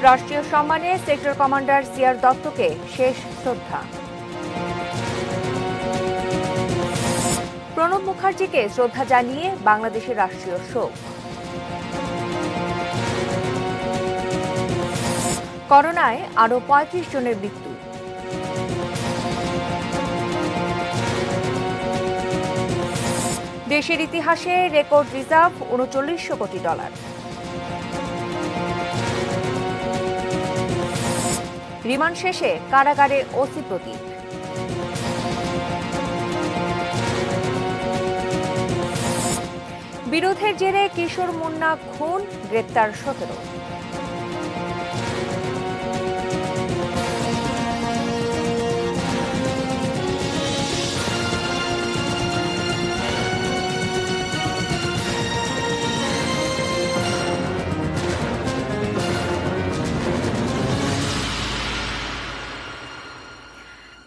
রাষ্ট্রীয় সম্মানে sector commander CR দত্তকে শেষ শ্রদ্ধা। প্রণব মুখার্জিকে শ্রদ্ধা জানিয়ে বাংলাদেশের রাষ্ট্রীয় শোক। করোনায় আরও ৩৫ জনের মৃত্যু। দেশের ইতিহাসে রেকর্ড রিজার্ভ $৩৯০০ কোটি। রিমান্ড শেষে কারাগারে ওসি প্রতীক। বিরোধের জেরে কিশোর মুন্না খুন, গ্রেপ্তার ১৭।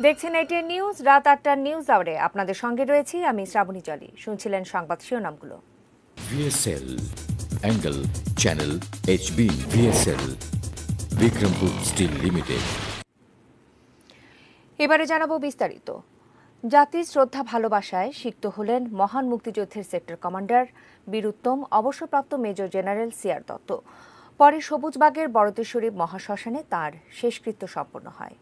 দেখছেন এটিএন নিউজ। রাত ৮টার নিউজ আওয়ারে আপনাদের সঙ্গে রয়েছি আমি শ্রাবণী জলি। শুনছিলেন সংবাদ শিরোনামগুলো। VSL angle channel HB VSL Bikrampur steel limited. এবারে জানাবো বিস্তারিত। জাতির শ্রদ্ধা ভালোবাসায় সিক্ত হলেন মহান মুক্তিযুদ্ধের সেক্টর কমান্ডার বীরুত্তম অবসরপ্রাপ্ত মেজর জেনারেল সিআর দত্ত। পরে সবুজবাগের বড়দেশ্বরী মহাশ্মশানে তাঁর শেষকৃত্য সম্পন্ন হয়।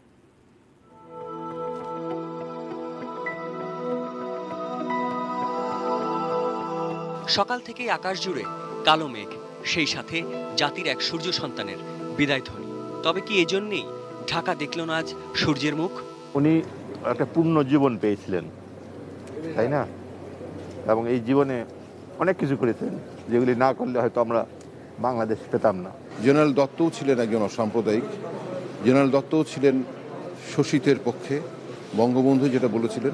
সকাল থেকেই আকাশ জুড়ে কালো মেঘ, সেই সাথে জাতির এক সূর্য সন্তানের বিদায় ধ্বনি। তবে কি এজন্যই ঢাকা দেখল না আজ সূর্যের মুখ? উনি একটা পূর্ণ জীবন পেয়েছিলেন, তাই না? এবং এই জীবনে অনেক কিছু করেছেন যেগুলি না করলে হয়তো আমরা বাংলাদেশ পেতাম না। জেনারেল দত্তও ছিলেন একজন অসাম্প্রদায়িক। জেনারেল দত্তও ছিলেন শোষিতের পক্ষে। বঙ্গবন্ধু যেটা বলেছিলেন,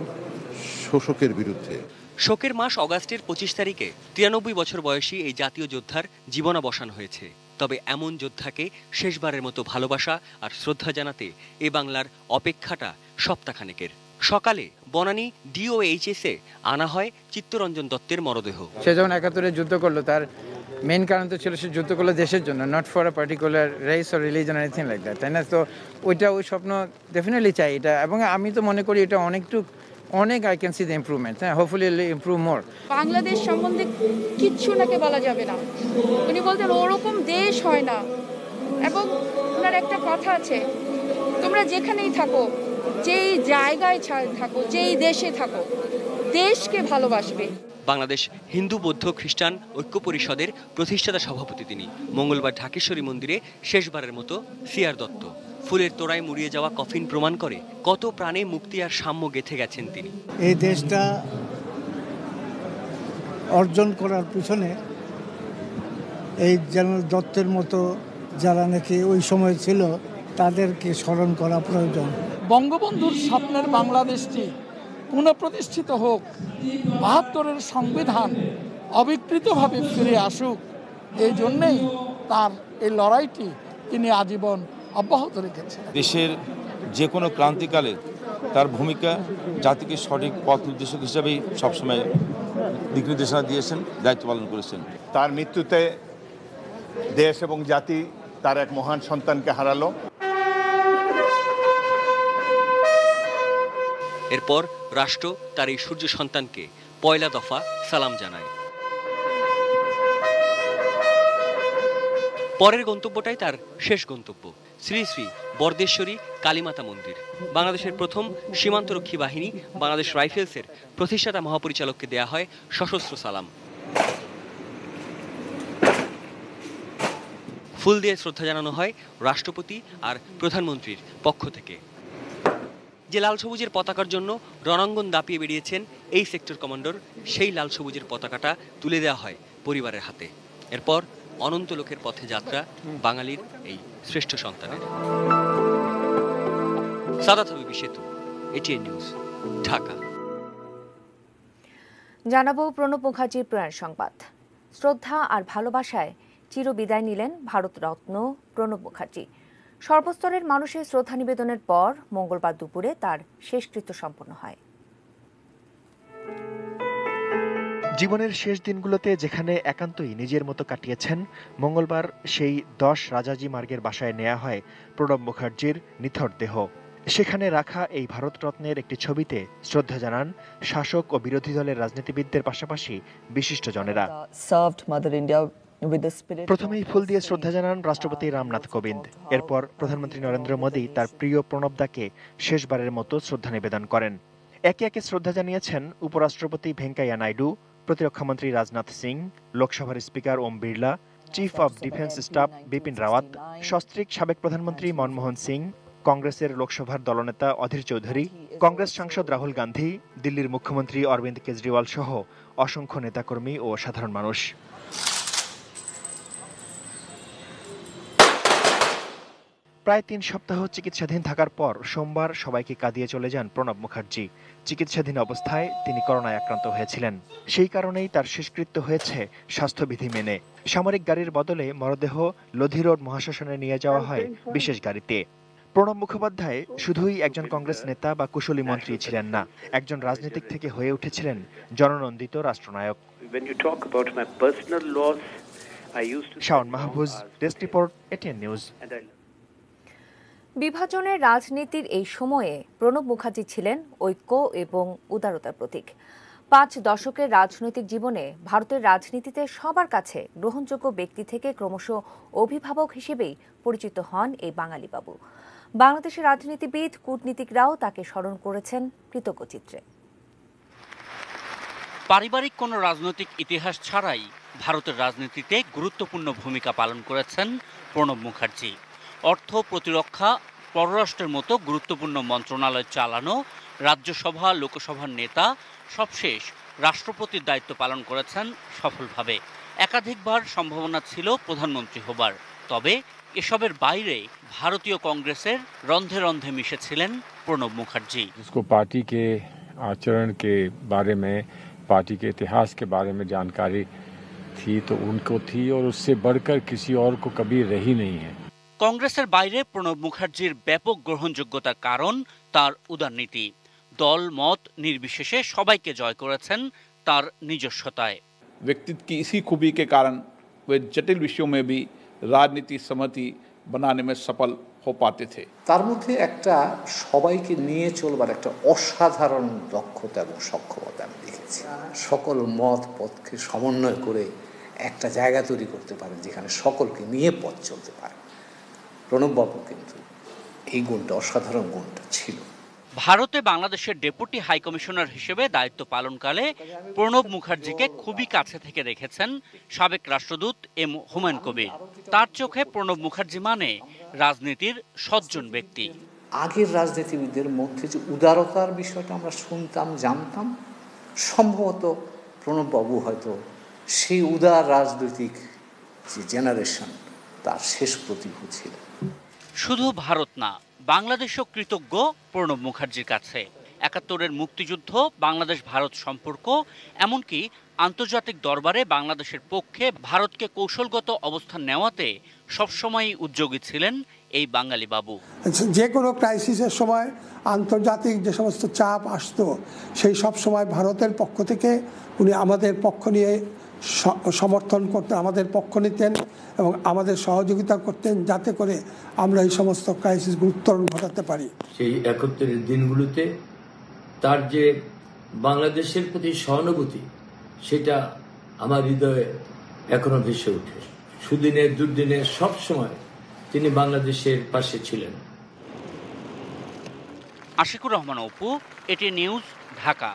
শোষকের বিরুদ্ধে। শোকের মাস অগাস্টের ২৫ তারিখে ৯৩ বছর বয়সী এই জাতীয় যোদ্ধার জীবনাবসান হয়েছে। তবে এমন যোদ্ধাকে শেষবারের মতো ভালোবাসা আর শ্রদ্ধা জানাতে এ বাংলার অপেক্ষাটা সপ্তাহখানেকের। সকালে বনানী DOHS-এ আনা হয় চিত্তরঞ্জন দত্তের মরদেহ। সে যখন ৭১-এ যুদ্ধ করলো, তার মেইন কারণ তো ছিল সে যুদ্ধ করলো দেশের জন্য, not for a particular race or religion anything like that, তাই না? তো ওই স্বপ্ন ডেফিনেটলি চাই এটা, এবং আমি তো মনে করি এটা অনেক I can see the improvement. হ্যাঁ, হোপফুলি ইমপ্রুভ মোর। বাংলাদেশ সম্বন্ধে কিচ্ছু নাকি বলা যাবে না। উনি বলতেন ওরকম দেশ হয় না। এবং ওনার একটা কথা আছে, তোমরা যেখানেই থাকো, যেই জায়গায় থাকো, যেই দেশে থাকো, দেশকে ভালোবাসবে। বাংলাদেশ হিন্দু বৌদ্ধ খ্রিস্টান ঐক্য পরিষদের প্রতিষ্ঠাতা সভাপতি তিনি। মঙ্গলবার ঢাকেশ্বরী মন্দিরে শেষবারের মতো সিআর দত্ত। ফুলের তোড়ায় মুড়িয়ে যাওয়া কফিন প্রমাণ করে কত প্রাণে মুক্তি আর সাম্য গেঁথে গেছেন তিনি। এই দেশটা অর্জন করার পিছনে এই জেনারেল দত্তের মতো যারা নাকি ওই সময় ছিল তাদেরকে স্মরণ করা প্রয়োজন। বঙ্গবন্ধুর স্বপ্নের বাংলাদেশটি পুনঃপ্রতিষ্ঠিত হোক, ৭২-এর সংবিধান অবিকৃতভাবে ফিরে আসুক, এই জন্যেই তার এই লড়াইটি তিনি আজীবন অব্যাহত রেখেছেন। দেশের যে কোনো ক্রান্তিকালে তার ভূমিকা জাতিকে সঠিক পথ নির্দেশক হিসাবেই সবসময় দিক নির্দেশনা দিয়েছেন, দায়িত্ব পালন করেছেন। তার মৃত্যুতে দেশ এবং জাতি তার এক মহান সন্তানকে হারালো। এরপর রাষ্ট্র তার এই সূর্য সন্তানকে পয়লা দফা সালাম জানায়। পরের গন্তব্যটাই তার শেষ গন্তব্য, শ্রী শ্রী বরদেশ্বরী কালীমাতা মন্দির। বাংলাদেশের প্রথম সীমান্তরক্ষী বাহিনী বাংলাদেশ রাইফেলসের প্রতিষ্ঠাতা মহাপরিচালককে দেয়া হয় সশস্ত্র সালাম। ফুল দিয়ে শ্রদ্ধা জানানো হয় রাষ্ট্রপতি আর প্রধানমন্ত্রীর পক্ষ থেকে। যে লাল সবুজের পতাকার জন্য রণাঙ্গন দাপিয়ে বেরিয়েছেন এই সেক্টর কমান্ডার, সেই লাল সবুজের পতাকাটা তুলে দেওয়া হয় পরিবারের হাতে। এরপর অনন্ত লোকের পথে যাত্রা বাঙালির এই শ্রেষ্ঠ সন্তানের। সাদাত হাবিবি সেতু, এটিএন নিউজ, ঢাকা। জানাবো প্রণব মুখার্জির প্রয়াণ সংবাদ। শ্রদ্ধা আর ভালোবাসায় চিরবিদায় নিলেন ভারতরত্ন প্রণব মুখার্জি। সর্বস্তরের মানুষের শ্রদ্ধা নিবেদনের পর মঙ্গলবার দুপুরে তার শেষকৃত্য সম্পন্ন হয়। জীবনের শেষ দিনগুলোতে যেখানে একান্তই নিজের মতো কাটিয়েছেন, মঙ্গলবার সেই 10 রাজাজি মার্গের বাসায় নেওয়া হয় প্রণব মুখার্জির নিথর দেহ। সেখানে রাখা এই ভারতরত্নের একটি ছবিতে শ্রদ্ধা জানান শাসক ও বিরোধী দলের রাজনীতিবিদদের পাশাপাশি বিশিষ্টজনেরা। প্রথমেই ফুল দিয়ে শ্রদ্ধা জানান রাষ্ট্রপতি রামনাথ কোবিন্দ। এরপর প্রধানমন্ত্রী নরেন্দ্র মোদী তার প্রিয় প্রণবদাকে শেষবারের মতো শ্রদ্ধা নিবেদন করেন। একে একে শ্রদ্ধা জানিয়েছেন উপরাষ্ট্রপতি ভেঙ্কাইয়া নাইডু, প্রতিরক্ষামন্ত্রী রাজনাথ সিং, লোকসভার speaker Om Birla, chief of defence staff Bipin Rawat, সস্ত্রীক সাবেক প্রধানমন্ত্রী মনমোহন সিং, কংগ্রেসের লোকসভার দলনেতা অধীর চৌধুরী, কংগ্রেস সাংসদ রাহুল গান্ধী, দিল্লির মুখ্যমন্ত্রী অরবিন্দ কেজরিওয়াল সহ অসংখ্য নেতাকর্মী ও সাধারণ মানুষ। প্রায় 3 সপ্তাহ চিকিৎসাধীন থাকার পর সোমবার সবাইকে কাঁদিয়ে চলে যান প্রণব মুখার্জি। চিকিৎসাধীন অবস্থায় তিনি করোনায় আক্রান্ত হয়েছিলেন। সেই কারণেই তার শেষকৃত্য হয়েছে স্বাস্থ্যবিধি মেনে। সামরিক গাড়ির বদলে মরদেহ লোধি রোড মহাশ্মশানে নিয়ে যাওয়া হয় বিশেষ গাড়িতে। প্রণব মুখোপাধ্যায় শুধুই একজন কংগ্রেস নেতা বা কুশলী মন্ত্রী ছিলেন না, একজন রাজনীতিক থেকে হয়ে উঠেছিলেন জননন্দিত রাষ্ট্রনায়ক। Shaon Mahfuz, desk report, ATN news. বিভাজনের রাজনীতির এই সময়ে প্রণব মুখার্জি ছিলেন ঐক্য এবং উদারতার প্রতীক। 5 দশকের রাজনৈতিক জীবনে ভারতের রাজনীতিতে সবার কাছে গ্রহণযোগ্য ব্যক্তি থেকে ক্রমশ অভিভাবক হিসেবেই পরিচিত হন এই বাঙালি বাবু। বাংলাদেশের রাজনীতিবিদ, কূটনীতিকরাও তাকে স্মরণ করেছেন কৃতজ্ঞচিত্রে। পারিবারিক কোনো রাজনৈতিক ইতিহাস ছাড়াই ভারতের রাজনীতিতে গুরুত্বপূর্ণ ভূমিকা পালন করেছেন প্রণব মুখার্জি। অর্থ, প্রতিরক্ষা, পররাষ্ট্রের মতো গুরুত্বপূর্ণ মন্ত্রণালয় চালানো, রাজ্যসভা, লোকসভার নেতা, সবশেষ রাষ্ট্রপতির দায়িত্ব পালন করেছেন সফলভাবে। একাধিকবার সম্ভাবনা ছিল প্রধানমন্ত্রী হবার, তবে এসবের বাইরে ভারতীয় কংগ্রেসের রন্ধে রন্ধে মিশেছিলেন প্রণব মুখার্জি। जिसको पार्टी के आचरण के बारे में, पार्टी के इतिहास के बारे में जानकारी थी तो उनको थी, और उससे बढ़कर किसी और को कभी रही नहीं है। কংগ্রেসের বাইরে প্রণব মুখার্জির ব্যাপক গ্রহণযোগ্যতার কারণ তার উদারনীতি। দল মত নির্বিশেষে সবাইকে জয় করেছেন তার নিজস্বতায়। व्यक्तित्व की इसी खूबी के कारण वे जटिल विषयों में भी राजनीति सहमति बनाने में सफल हो पाते थे। তার মধ্যে একটা সবাইকে নিয়ে চলবার একটা অসাধারণ দক্ষতা এবং সক্ষমতা আমি দেখেছি। সকল মত পথকে সমন্বয় করে একটা জায়গা তৈরি করতে পারেন যেখানে সকলকে নিয়ে পথ চলতে পারে। প্রণববাবু কিন্তু এই গুণটা, অসাধারণ গুণটা ছিল। ভারতে বাংলাদেশের ডেপুটি হাইকমিশনার হিসেবে দায়িত্ব পালনকালে প্রণব মুখার্জিকে খুবই কাছে থেকে দেখেছেন সাবেক রাষ্ট্রদূত এম হুমায়ুন কবির। তার চোখে প্রণব মুখার্জি মানে রাজনীতির সজ্জন ব্যক্তি। আগের রাজনীতিবিদদের মধ্যে যে উদারতার বিষয়টা আমরা শুনতাম, জানতাম, সম্ভবত প্রণববাবু হয়তো সেই উদার রাজনৈতিক যে জেনারেশন তার শেষ প্রতিভূ ছিলেন। শুধু ভারত না, বাংলাদেশও কৃতজ্ঞ প্রণব মুখার্জির কাছে। ৭১-এর মুক্তিযুদ্ধ, বাংলাদেশ ভারত সম্পর্ক, এমনকি আন্তর্জাতিক দরবারে বাংলাদেশের পক্ষে ভারতকে কৌশলগত অবস্থান নেওয়াতে সবসময়ই উদ্যোগী ছিলেন এই বাঙালি বাবু। যে কোনো ক্রাইসিসের সময় আন্তর্জাতিক যে সমস্ত চাপ আসতো, সেই সব সময় ভারতের পক্ষ থেকে উনি আমাদের পক্ষ নিয়ে সমর্থন করতেন, আমাদের পক্ষ নিতেন এবং আমাদের সহযোগিতা করতেন, যাতে করে আমরা এই সমস্ত ক্রাইসিসগুলো উত্তরণ ঘটাতে পারি। সেই ৭১-এর দিনগুলোতে তার যে বাংলাদেশের প্রতি সহানুভূতি, সেটা আমার হৃদয়ে এখনো ভেসে ওঠে। সুদিনে দুর্দিনে সব সময় তিনি বাংলাদেশের পাশে ছিলেন। Ashikur Rahman Apu, ATN news, Dhaka.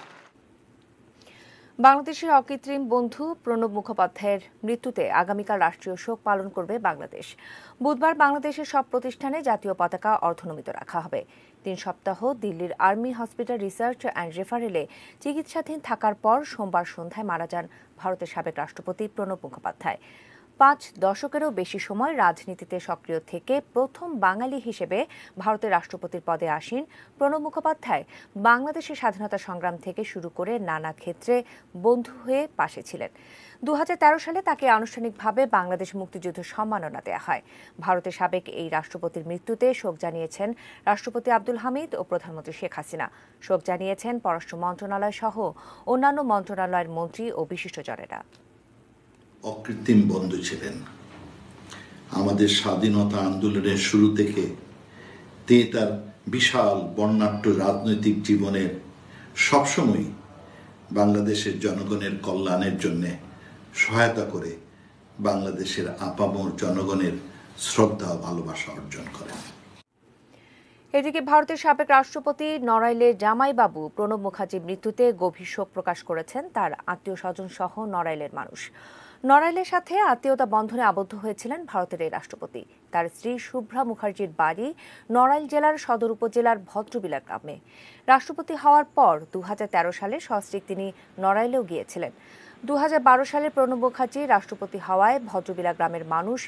বাংলাদেশের অকৃত্রিম বন্ধু প্রণব মুখোপাধ্যায়ের মৃত্যুতে আগামীকাল রাষ্ট্রীয় শোক পালন করবে বাংলাদেশ। বুধবার বাংলাদেশের সব প্রতিষ্ঠানে জাতীয় পতাকা অর্ধনমিত রাখা হবে। 3 সপ্তাহ দিল্লির আর্মি হসপিটাল রিসার্চ অ্যান্ড রেফারেলে চিকিৎসাধীন থাকার পর সোমবার সন্ধ্যায় মারা যান ভারতের সাবেক রাষ্ট্রপতি প্রণব মুখোপাধ্যায়। 5 দশকেরও বেশি সময় রাজনীতিতে সক্রিয় থেকে প্রথম বাঙালি হিসেবে ভারতের রাষ্ট্রপতির পদে আসীন প্রণব মুখোপাধ্যায় বাংলাদেশের স্বাধীনতা সংগ্রাম থেকে শুরু করে নানা ক্ষেত্রে বন্ধু হয়ে পাশে ছিলেন। 2013 সালে তাকে আনুষ্ঠানিকভাবে বাংলাদেশ মুক্তিযুদ্ধ সম্মাননা দেয়া হয়। ভারতের সাবেক এই রাষ্ট্রপতির মৃত্যুতে শোক জানিয়েছেন রাষ্ট্রপতি আব্দুল হামিদ ও প্রধানমন্ত্রী শেখ হাসিনা। শোক জানিয়েছেন পররাষ্ট্র মন্ত্রণালয় সহ অন্যান্য মন্ত্রণালয়ের মন্ত্রী ও বিশিষ্টজনেরা। অকৃত্রিম বন্ধু ছিলেন। আমাদের স্বাধীনতা আন্দোলনের শুরু থেকে তিনি তার বিশাল বর্ণাঢ্য রাজনৈতিক জীবনের সবসময় বাংলাদেশের জনগণের কল্যাণের জন্য সহায়তা করে বাংলাদেশের আপামর জনগণের শ্রদ্ধা ও ভালোবাসা অর্জন করেন। এদিকে ভারতের সাবেক রাষ্ট্রপতি নড়াইলের জামাইবাবু প্রণব মুখার্জির মৃত্যুতে গভীর শোক প্রকাশ করেছেন তার আত্মীয় স্বজন সহ নড়াইলের মানুষ। নড়াইলের সাথে আত্মীয়তা বন্ধনে আবদ্ধ হয়েছিলেন ভারতের এই রাষ্ট্রপতি। তার স্ত্রী শুভ্রা মুখার্জির বাড়ি নড়াইল জেলার সদর উপজেলার ভদ্রবিলা গ্রামে। রাষ্ট্রপতি হওয়ার পর 2013 সালে সস্ত্রীক তিনি নড়াইলেও গিয়েছিলেন। 2012 সালে প্রণব মুখার্জি রাষ্ট্রপতি হওয়ায় ভদ্রবিলা গ্রামের মানুষ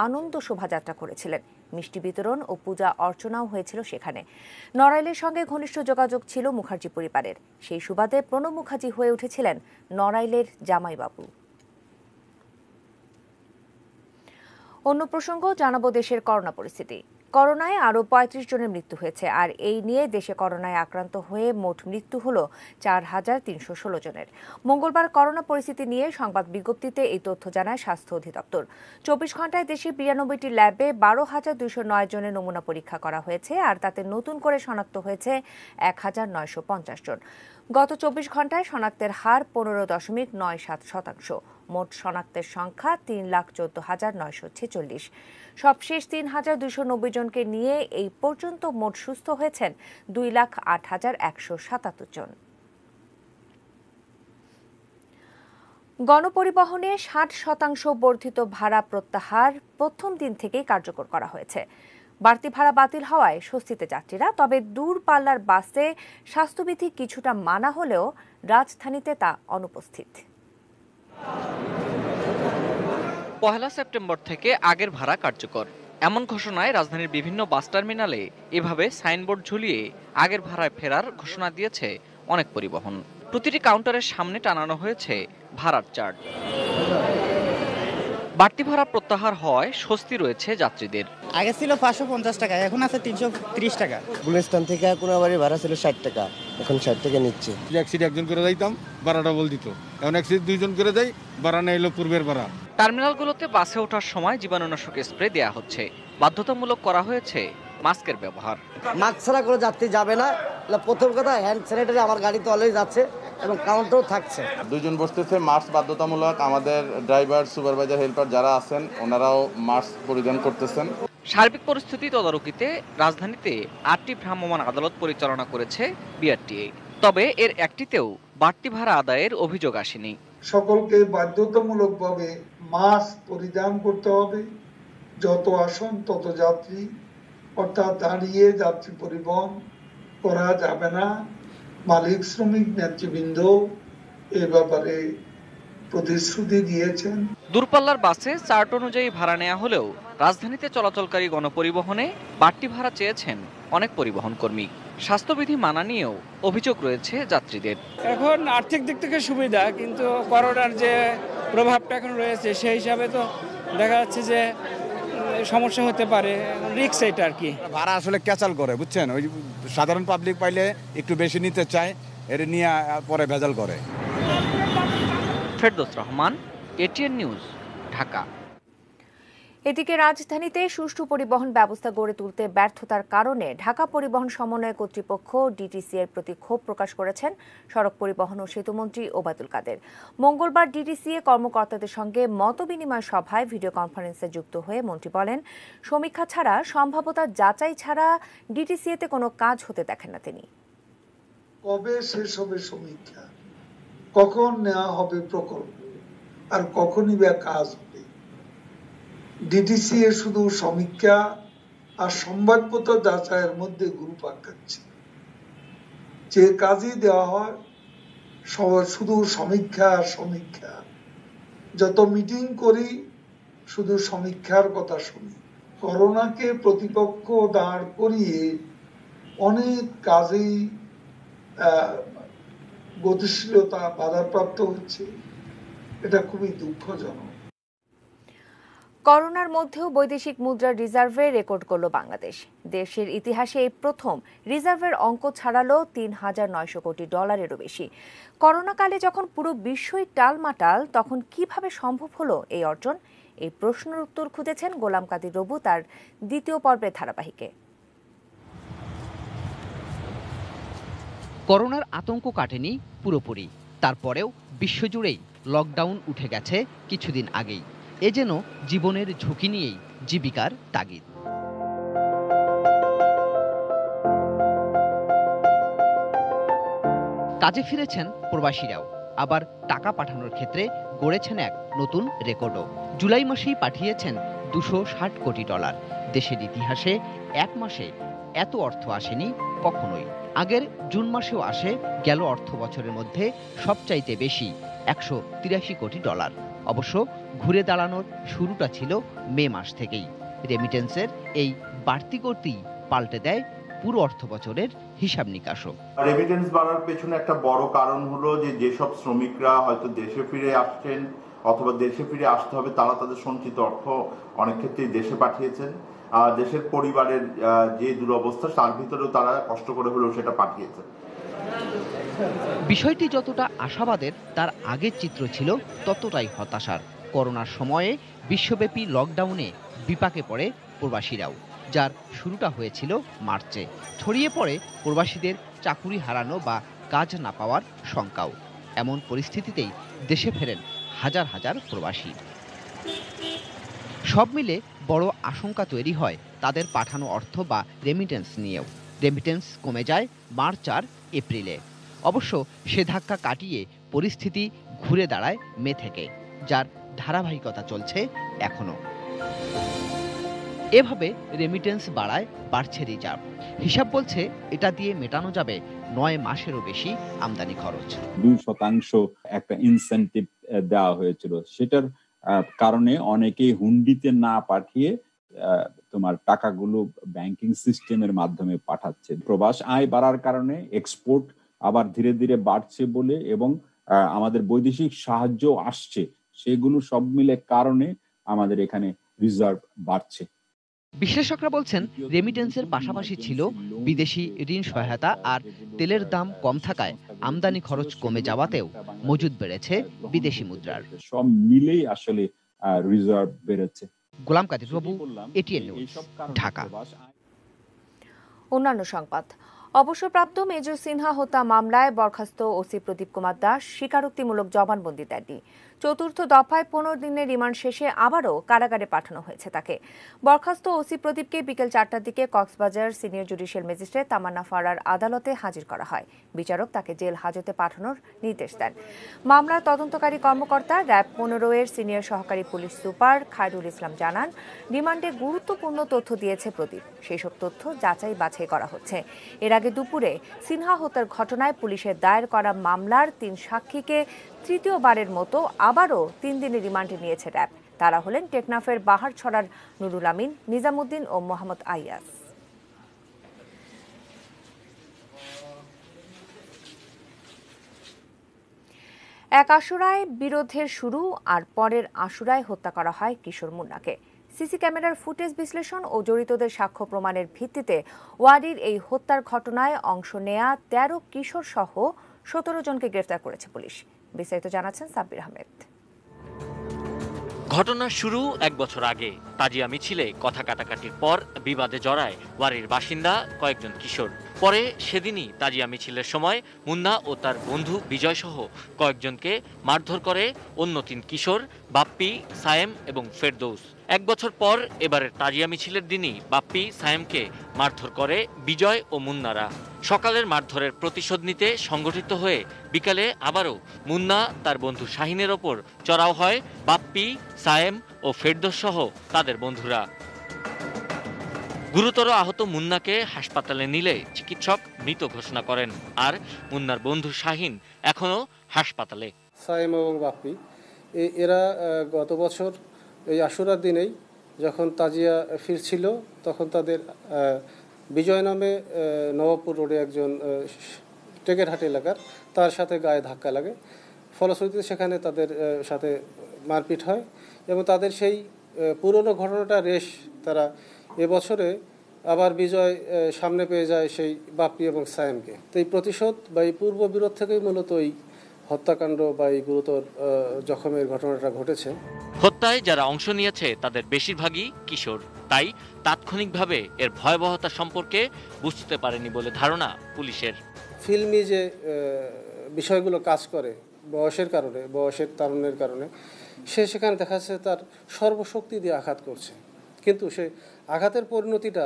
আনন্দ শোভাযাত্রা করেছিলেন। মিষ্টি বিতরণ ও পূজা অর্চনাও হয়েছিল সেখানে। নড়াইলের সঙ্গে ঘনিষ্ঠ যোগাযোগ ছিল মুখার্জি পরিবারের। সেই সুবাদে প্রণব মুখার্জি হয়ে উঠেছিলেন নড়াইলের জামাইবাবু। অন্য প্রসঙ্গ জানাবো দেশের করোনা পরিস্থিতি। করোনায় আরও 35 জনের মৃত্যু হয়েছে, আর এই নিয়ে দেশে করোনায় আক্রান্ত হয়ে মোট মৃত্যু হল 4316 জনের। মঙ্গলবার করোনা পরিস্থিতি নিয়ে সংবাদ বিজ্ঞপ্তিতে এই তথ্য জানায় স্বাস্থ্য অধিদপ্তর। 24 ঘণ্টায় দেশে 92টি ল্যাবে 12,209 জনের নমুনা পরীক্ষা করা হয়েছে, আর তাতে নতুন করে শনাক্ত হয়েছে 1950 জন। গত 24 ঘণ্টায় শনাক্তের হার 15.97%। মোট শনাক্তের সংখ্যা 3,14,946। সবশেষ 3,290 জনকে নিয়ে এই পর্যন্ত মোট সুস্থ হয়েছেন 2,08,177 জন। গণপরিবহনে 60% বর্ধিত ভাড়া প্রত্যাহার প্রথম দিন থেকেই কার্যকর করা হয়েছে। বাড়তি ভাড়া বাতিল হওয়ায় স্বস্তিতে যাত্রীরা। তবে দূরপাল্লার বাসে স্বাস্থ্যবিধি কিছুটা মানা হলেও রাজধানীতে তা অনুপস্থিত। 1 সেপ্টেম্বর থেকে আগের ভাড়া কার্যকর, এমন ঘোষণায় রাজধানীর বিভিন্ন বাস টার্মিনালে এভাবে সাইনবোর্ড ঝুলিয়ে আগের ভাড়ায় ফেরার ঘোষণা দিয়েছে অনেক পরিবহন। প্রতিটি কাউন্টারের সামনে টানানো হয়েছে ভাড়ার চার্ট। বাড়তি ভাড়া প্রত্যাহার হওয়ায় স্বস্তি রয়েছে যাত্রীদের। আগে ছিল 550 টাকা, এখন আছে 330 টাকা। গুলিস্তান থেকে কোনাবাড়ি ভাড়া ছিল 60 টাকা, এখন 60 টাকা নিচ্ছে। এক সিট একজন করে যাইতাম, ভাড়া ডবল দিত। এখন এক সিট দুইজন করে যাই, ভাড়া নেই পূর্বের ভাড়া। টার্মিনালগুলোতে বাসে ওঠার সময় জীবাণুনাশক স্প্রে দেওয়া হচ্ছে। বাধ্যতামূলক করা হয়েছে মাস্কের ব্যবহার। মাস্ক ছাড়া করে যাত্রী যাবে না। প্রথম কথা, হ্যান্ড স্যানিটারি আমার গাড়িতে অলওয়েজ যাচ্ছে এবং কাউন্টারও থাকছে। দুইজন বসতেছে, মাস্ক বাধ্যতামূলক। আমাদের ড্রাইভার, সুপারভাইজার, হেল্পার যারা আছেন ওনারাও মাস্ক পরিধান করতেছেন। সার্বিক পরিস্থিতি তদারকিতে রাজধানীতে 8টি ভ্রাম্যমাণ আদালত পরিচালনা করেছে বিআরটিএ। তবে এর একটিতেও বাড়তি ভাড়া আদায়ের অভিযোগ আসেনি। সকলকে বাধ্যতামূলকভাবে মাস্ক পরিধান করতে হবে। যত আসন তত যাত্রী, অর্থাৎ দাঁড়িয়ে যাত্রী পরিবহন করা যাবে না। মালিক শ্রমিক নেতৃবৃন্দ এ ব্যাপারে প্রতিশ্রুতি দিয়েছেন। দূরপাল্লার বাসে চার্ট অনুযায়ী ভাড়া নেওয়া হলেও রাজধানীতে চলাচলকারী গণপরিবহনে বাড়তি ভাড়া চেয়েছেন অনেক পরিবহন কর্মী। স্বাস্থ্যবিধি মানা নিয়েও অভিযোগ রয়েছে যাত্রীদের। এখন আর্থিক দিক থেকে সুবিধা, কিন্তু করোনার যে প্রভাবটা এখন রয়েছে সেই হিসাবে তো দেখা যাচ্ছে যে সমস্যা হতে পারে, রিস্ক এটা আর কি। ভাড়া আসলে ক্যাচাল করে, বুঝছেন। ওই সাধারণ পাবলিক পাইলে একটু বেশি নিতে চায়, এর নিয়ে পরে ভেজাল করে। Ferdous Rahman, ATN news, Dhaka. এদিকে রাজধানীতে সুষ্ঠু পরিবহন ব্যবস্থা গড়ে তুলতে ব্যর্থতার কারণে ঢাকা পরিবহন সমন্বয় কর্তৃপক্ষ ডিটিসি এর প্রতি ক্ষোভ প্রকাশ করেছেন সড়ক পরিবহন ও সেতুমন্ত্রী ওবায়দুল কাদের। মঙ্গলবার ডিটিসিএ কর্মকর্তাদের সঙ্গে মতবিনিময় সভায় ভিডিও কনফারেন্সে যুক্ত হয়ে মন্ত্রী বলেন, সমীক্ষা ছাড়া, সম্ভাব্যতা যাচাই ছাড়া ডিটিসিএতে কোনো কাজ হতে দেখেন না তিনি। কবে শেষ হবে সমীক্ষা, কখন নেওয়া হবে প্রকল্প, আর কখনই বা কাজ হবে? ডিটিসিএ শুধু সমীক্ষা আর সম্ভাব্যতা যাচাইয়ের মধ্যে ঘুরপাক খাচ্ছে। যে কাজই দেওয়া হয় শুধু সমীক্ষা আর সমীক্ষা। যত মিটিং করি শুধু সমীক্ষার কথা শুনি। করোনাকে প্রতিপক্ষ দাঁড় করিয়ে অনেক কাজেই গতিশীলতা বাধাপ্রাপ্ত হচ্ছে, এটা খুবই দুঃখজনক। করোনার মধ্যেও বৈদেশিক মুদ্রার রিজার্ভে রেকর্ড করল বাংলাদেশ। দেশের ইতিহাসে এই প্রথম রিজার্ভের অঙ্ক ছাড়ালো $3,900 কোটি বেশি। করোনাকালে যখন পুরো বিশ্বই টালমাটাল, তখন কিভাবে সম্ভব হলো এই অর্জন? এই প্রশ্নের উত্তর খুঁজেছেন গোলাম কাদির রবু তার দ্বিতীয় পর্বের ধারাবাহিকে। করোনার আতঙ্ক কাটেনি পুরোপুরি, তারপরেও বিশ্বজুড়েই লকডাউন উঠে গেছে কিছুদিন আগেই। এ যেন জীবনের ঝুঁকি নিয়েই জীবিকার তাগিদ। কাজে ফিরেছেন প্রবাসীরাও, আবার টাকা পাঠানোর ক্ষেত্রে গড়েছেন এক নতুন রেকর্ডও। জুলাই মাসেই পাঠিয়েছেন $260 কোটি। দেশের ইতিহাসে এক মাসে এত অর্থ আসেনি কখনোই। আগের জুন মাসেও আসে গেল অর্থ বছরের মধ্যে সবচাইতে বেশি $183 কোটি। অবশ্য ঘুরে দাঁড়ানোর শুরুটা ছিল মে মাস থেকেই। রেমিটেন্সের এই বাড়তি করতেই পাল্টে দেয় পুরো অর্থ বছরের হিসাব নিকাশও। রেমিটেন্স বাড়ার পেছনে একটা বড় কারণ হলো যে যেসব শ্রমিকরা হয়তো দেশে ফিরে আসছেন অথবা দেশে ফিরে আসতে হবে, তারা তাদের সঞ্চিত অর্থ অনেক ক্ষেত্রেই দেশে পাঠিয়েছেন। দেশের পরিবারের যে দুরবস্থা, তার ভিতরেও তারা কষ্ট করে হলেও সেটা পাঠিয়েছেন। বিষয়টি যতটা আশাবাদের, তার আগের চিত্র ছিল ততটাই হতাশার। করোনার সময়ে বিশ্বব্যাপী লকডাউনে বিপাকে পড়ে প্রবাসীরাও, যার শুরুটা হয়েছিল মার্চে। ছড়িয়ে পড়ে প্রবাসীদের চাকুরি হারানো বা কাজ না পাওয়ার শঙ্কাও। এমন পরিস্থিতিতেই দেশে ফেরেন হাজার হাজার প্রবাসী। সব মিলে বড় আশঙ্কা তৈরি হয় তাদের পাঠানো অর্থ বা রেমিটেন্স নিয়েও। রেমিটেন্স কমে যায় মার্চ আর এপ্রিলে। অবশ্য সে ধাক্কা কাটিয়ে পরিস্থিতি ঘুরে দাঁড়ায় মে থেকে, যার ধারাবাহিকতা চলছে এখনো। এভাবে রেমিটেন্স বাড়ায় বাড়ছে রিজার্ভ। হিসাব বলছে এটা দিয়ে মেটানো যাবে 9 মাসেরও বেশি আমদানি খরচ। 2% একটা ইনসেন্টিভ দেওয়া হয়েছিল, সেটার কারণে অনেকেই হুন্ডিতে না পাঠিয়ে তোমার টাকাগুলো ব্যাংকিং সিস্টেমের মাধ্যমে পাঠাচ্ছে। প্রবাস আয় বাড়ার কারণে এক্সপোর্ট আবার ধীরে ধীরে বাড়ছে বলে, এবং আমাদের বৈদেশিক সাহায্য আসছে, সেগুলো সব মিলে কারণে আমাদের এখানে রিজার্ভ বাড়ছে। বিশ্লেষকরা বলছেন রেমিটেন্সের পাশাপাশি ছিল বিদেশি ঋণ সহায়তা, আর তেলের দাম কম থাকায় আমদানি খরচ কমে যাওয়াতেও মজুদ বেড়েছে বিদেশি মুদ্রার। সব মিলেই আসলে রিজার্ভ বেড়েছে। গোলাম কাদির রবু, এটিএন নিউজ, ঢাকা। অন্যান্য সংবাদ। অবসরপ্রাপ্ত মেজর সিনহা হত্যা মামলায় বরখাস্ত ওসি প্রদীপ কুমার দাস স্বীকারোক্তিমূলক জবানবন্দি দেননি। চতুর্থ দফায় 15 দিনের রিমান্ড শেষে আবারও কারাগারে পাঠানো হয়েছে তাকে। বরখাস্ত ওসি প্রদীপকে বিকেল 4টার দিকে কক্সবাজার সিনিয়র জুডিশিয়াল ম্যাজিস্ট্রেট তামান্না ফারার আদালতে হাজির করা হয়। বিচারক তাকে জেল হাজতে পাঠানোর নির্দেশ দেন। মামলার তদন্তকারী কর্মকর্তা র্যাব 15 এর সিনিয়র সহকারী পুলিশ সুপার খায়রুল ইসলাম জানান, রিমান্ডে গুরুত্বপূর্ণ তথ্য দিয়েছে প্রদীপ। সেই সব তথ্য যাচাই বাছাই করা হচ্ছে। এর আগে দুপুরে সিনহা হত্যার ঘটনায় পুলিশের দায়ের করা মামলার 3 সাক্ষীকে তৃতীয়বারের মতো আবারও 3 দিনের রিমান্ডে নিয়েছে র্যাব। তারা হলেন টেকনাফের বাহারছড়ার নুরুল আমিন, নিজামুদ্দিন ও মোহাম্মদ আইয়াস। এক আশুরায় বিরোধের শুরু, আর পরের আশুরায় হত্যা করা হয় কিশোর মুন্নাকে। সিসি ক্যামেরার ফুটেজ বিশ্লেষণ ও জড়িতদের সাক্ষ্য প্রমাণের ভিত্তিতে ওয়ারির এই হত্যার ঘটনায় অংশ নেয়া 13 কিশোর সহ 17 জনকে গ্রেফতার করেছে পুলিশ। বিস্তারিত জানাচ্ছেন সাব্বির আহমেদ। ঘটনার শুরু 1 বছর আগে। তাজিয়া মিছিলে কথা কাটাকাটির পর বিবাদে জড়ায় ওয়ারির বাসিন্দা কয়েকজন কিশোর। পরে সেদিনই তাজিয়া মিছিলের সময় মুন্না ও তার বন্ধু বিজয় সহ কয়েকজনকে মারধর করে অন্য 3 কিশোর, বাপ্পি, সায়েম এবং ফেরদৌস। 1 বছর পর এবারের তাজিয়া মিছিলের দিনই বাপ্পি, সায়েমকে মারধর করে বিজয় ও মুন্নারা। সকালের মারধরের প্রতিশোধ নিতে সংগঠিত হয়ে বিকালে আবারও মুন্না তার বন্ধু শাহিনের ওপর চড়াও হয় বাপ্পি, সায়েম ও ফেরদৌস সহ তাদের বন্ধুরা। গুরুতর আহত মুন্নাকে হাসপাতালে নিলে চিকিৎসক মৃত ঘোষণা করেন, আর মুন্নার বন্ধু শাহিন এখনো হাসপাতালে। সায়েম এবং বাপ্পি এরা গত বছর এই আশুরার দিনেই যখন তাজিয়া ফিরছিল তখন তাদের বিজয় নামে নবাবপুর রোডে একজন টেকেরহাট এলাকার তার সাথে গায়ে ধাক্কা লাগে, ফলশ্রুতিতে সেখানে তাদের সাথে মারপিট হয় এবং তাদের সেই পুরনো ঘটনাটা রেশ তারা এবছরে আবার বিজয় সামনে পেয়ে যায় সেই বাপ্পি এবং সায়েমকে। তো এই প্রতিশোধ বা এই পূর্ব বিরোধ থেকেই মূলত এই হত্যাকাণ্ড বা এই গুরুতর জখমের ঘটনাটা ঘটেছে। হত্যায় যারা অংশ নিয়েছে তাদের বেশিরভাগই কিশোর, তাই তাৎক্ষণিকভাবে এর ভয়াবহতা সম্পর্কে বুঝতে পারেনি বলে ধারণা পুলিশের। ফিল্মি যে বিষয়গুলো কাজ করে বয়সের কারণে, বয়সের তারুণ্যের কারণে, সে সেখানে দেখা যাচ্ছে তার সর্বশক্তি দিয়ে আঘাত করছে, কিন্তু সে আঘাতের পরিণতিটা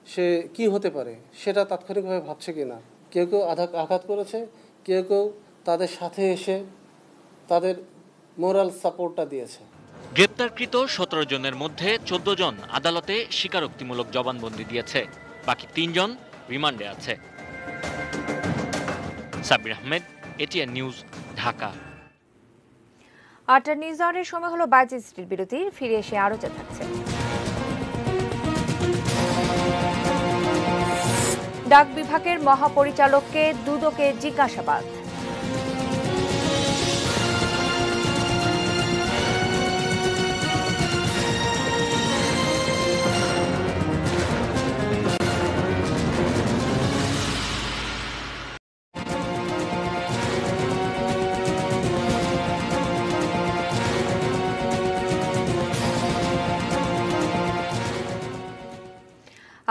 সে কি হতে পারে সেটা তাৎক্ষণিকভাবে ভাবছে কি না। কেউ কেউ আঘাত করেছে, কেউ কেউ তাদের সাথে এসে তাদের মোরাল সাপোর্টটা দিয়েছে। গ্রেপ্তারকৃত 17 জনের মধ্যে 14 জন আদালতে স্বীকারোক্তিমূলক জবানবন্দি দিয়েছে, বাকি 3 জন রিমান্ডে আছে। Sabbir Ahmed, ATN news, Dhaka. 8টা নিউজ আওয়ারের সময় হলো 22 মিনিটের বিরতি। ফিরে এসে আরো যা থাকছে। ডাক বিভাগের মহাপরিচালককে দুদকে জিজ্ঞাসাবাদ।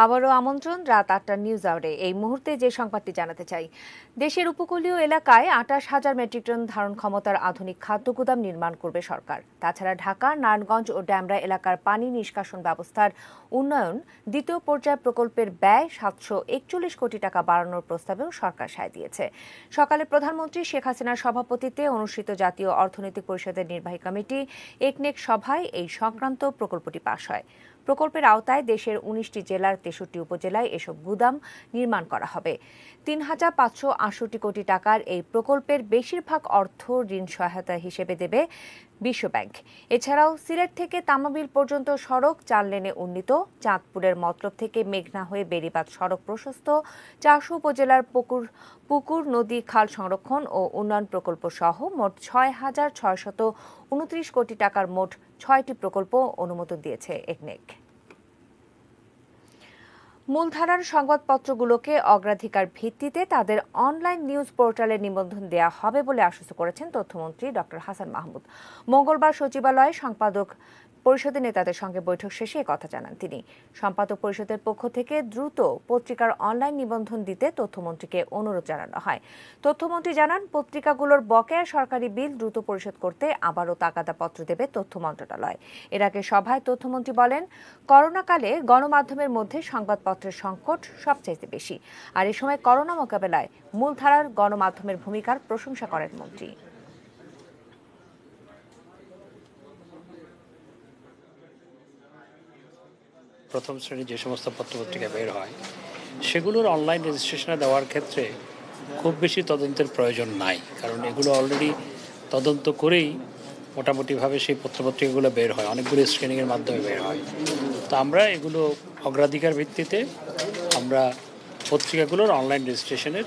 আবারও আমন্ত্রণ রাত 8টা নিউজ আওয়ারে। এই মুহূর্তে যে সংবাদটি জানাতে চাই, দেশের উপকূলীয় এলাকায় 28,000 মেট্রিক টন ধারণ ক্ষমতার আধুনিক খাদ্য গুদাম নির্মাণ করবে সরকার। তাছাড়া ঢাকা, নারায়ণগঞ্জ ও ডেমরা এলাকার পানি নিষ্কাশন ব্যবস্থার উন্নয়ন দ্বিতীয় পর্যায় প্রকল্পের ব্যয় 741 কোটি টাকা বাড়ানোর প্রস্তাবেও সরকার সায় দিয়েছে। সকালে প্রধানমন্ত্রী শেখ হাসিনার সভাপতিত্বে অনুষ্ঠিত জাতীয় অর্থনৈতিক পরিষদের নির্বাহী কমিটি একনেক সভায় এই সংক্রান্ত প্রকল্পটি পাস হয়। প্রকল্পের আওতায় দেশের 19টি জেলার 63 উপজেলায় এসব গুদাম নির্মাণ করা হবে। 3,568 কোটি টাকার এই প্রকল্পের বেশিরভাগ অর্থ ঋণ সহায়তা হিসেবে দেবে বিশ্বব্যাংক। এছাড়াও সিলেট থেকে তামাবিল পর্যন্ত সড়ক 4 লেনে উন্নীত, চাঁদপুরের মতলব থেকে মেঘনা হয়ে বেড়িবাঁধ সড়ক প্রশস্ত, 400 উপজেলার পুকুর, নদী, খাল সংরক্ষণ ও উন্নয়ন প্রকল্প সহ মোট 6,629 কোটি টাকার মোট 6টি প্রকল্প অনুমোদন দিয়েছে একনেক। মূলধারার সংবাদপত্রগুলোকে অগ্রাধিকার ভিত্তিতে তাদের অনলাইন নিউজ পোর্টালে নিবন্ধন দেওয়া হবে বলে আশ্বস্ত করেছেন তথ্যমন্ত্রী ডক্টর হাসান মাহমুদ। মঙ্গলবার সচিবালয়ে সম্পাদক পরিষদের নেতাদের সঙ্গে বৈঠক শেষে একথা জানান তিনি। সম্পাদক পরিষদের পক্ষ থেকে দ্রুত পত্রিকার অনলাইন নিবন্ধন দিতে তথ্যমন্ত্রীকে অনুরোধ জানানো হয়। তথ্যমন্ত্রী জানান, পত্রিকাগুলোর বকেয়া সরকারি বিল দ্রুত পরিশোধ করতে আবারও তাগাদাপত্র দেবে তথ্য মন্ত্রণালয়। এর আগে সভায় তথ্যমন্ত্রী বলেন, করোনাকালে গণমাধ্যমের মধ্যে সংবাদপত্রের সংকট সবচাইতে বেশি, আর এ সময় করোনা মোকাবেলায় মূলধারার গণমাধ্যমের ভূমিকার প্রশংসা করেন মন্ত্রী। প্রথম শ্রেণীর যে সমস্ত পত্রপত্রিকা বের হয় সেগুলোর অনলাইন রেজিস্ট্রেশনে দেওয়ার ক্ষেত্রে খুব বেশি তদন্তের প্রয়োজন নাই, কারণ এগুলো অলরেডি তদন্ত করেই মোটামুটিভাবে সেই পত্রপত্রিকাগুলো বের হয়, অনেকগুলো স্ক্রিনিংয়ের মাধ্যমে বের হয়। তো আমরা এগুলো অগ্রাধিকার ভিত্তিতে আমরা পত্রিকাগুলোর অনলাইন রেজিস্ট্রেশনের,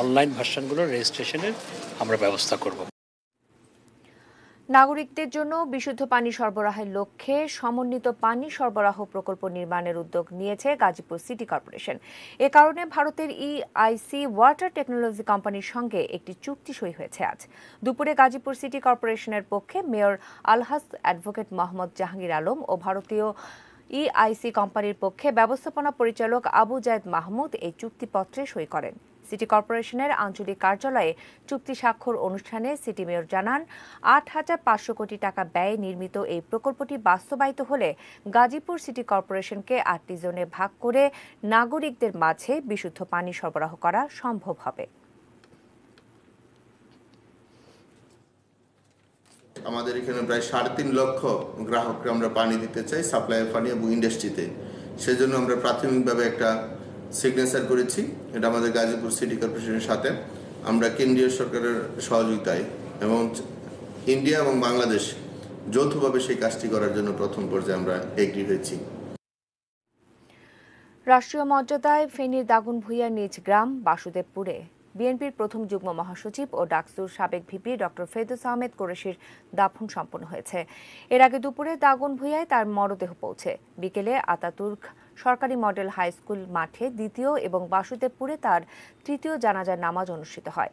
অনলাইন ভার্সনগুলোর রেজিস্ট্রেশনের আমরা ব্যবস্থা করব। নাগরিকদের জন্য বিশুদ্ধ পানি সরবরাহের লক্ষ্যে সমন্বিত পানি সরবরাহ প্রকল্প নির্মাণের উদ্যোগ নিয়েছে গাজীপুর সিটি কর্পোরেশন। এ কারণে ভারতের EIC ওয়াটার টেকনোলজি কোম্পানির সঙ্গে একটি চুক্তি সই হয়েছে আজ দুপুরে। গাজীপুর সিটি কর্পোরেশনের পক্ষে মেয়র আলহাজ অ্যাডভোকেট মোহাম্মদ জাহাঙ্গীর আলম ও ভারতীয় EIC কোম্পানির পক্ষে ব্যবস্থাপনা পরিচালক আবু জায়েদ মাহমুদ এই চুক্তিপত্রে সই করেন। সিটি কর্পোরেশনের আঞ্চলিক কার্যালয়ে চুক্তি স্বাক্ষর অনুষ্ঠানে সিটি মেয়র জানান, 8,500 কোটি টাকা ব্যয়ে নির্মিত এই প্রকল্পটি বাস্তবায়িত হলে গাজীপুর সিটি কর্পোরেশনকে 8টি জোনে ভাগ করে নাগরিকদের মাঝে বিশুদ্ধ পানি সরবরাহ করা সম্ভব হবে। আমাদের এখানে প্রায় 3.5 লক্ষ গ্রাহককে আমরা পানি দিতে চাই, সাপ্লাই পানি এবং ইন্ডাস্ট্রিতে। সেজন্য আমরা প্রাথমিকভাবে একটা সিগনেচার করেছি। এটা আমাদের গাজীপুর সিটি কর্পোরেশনের সাথে আমরা কেন্দ্রীয় সরকারের সহযোগিতায় এবং ইন্ডিয়া এবং বাংলাদেশ যৌথভাবে সেই কাজটি করার জন্য প্রথম পর্যায়ে আমরা এগ্রি হয়েছি। রাষ্ট্রীয় মর্যাদায় ফেনীর দাগনভূঞা নিজ গ্রাম বাসুদেবপুরে বিএনপির প্রথম যুগ্ম মহাসচিব ও ডাকসুর সাবেক ভিপি ডক্টর ফেরদৌস আহমেদ কোরেশির দাফন সম্পন্ন হয়েছে। এর আগে দুপুরে দাগনভূঞায় তার মরদেহ পৌঁছে। বিকেলে আতাতুর্ক সরকারি মডেল হাই স্কুল মাঠে দ্বিতীয় এবং বাসুদেবপুরে তার তৃতীয় জানাজার নামাজ অনুষ্ঠিত হয়।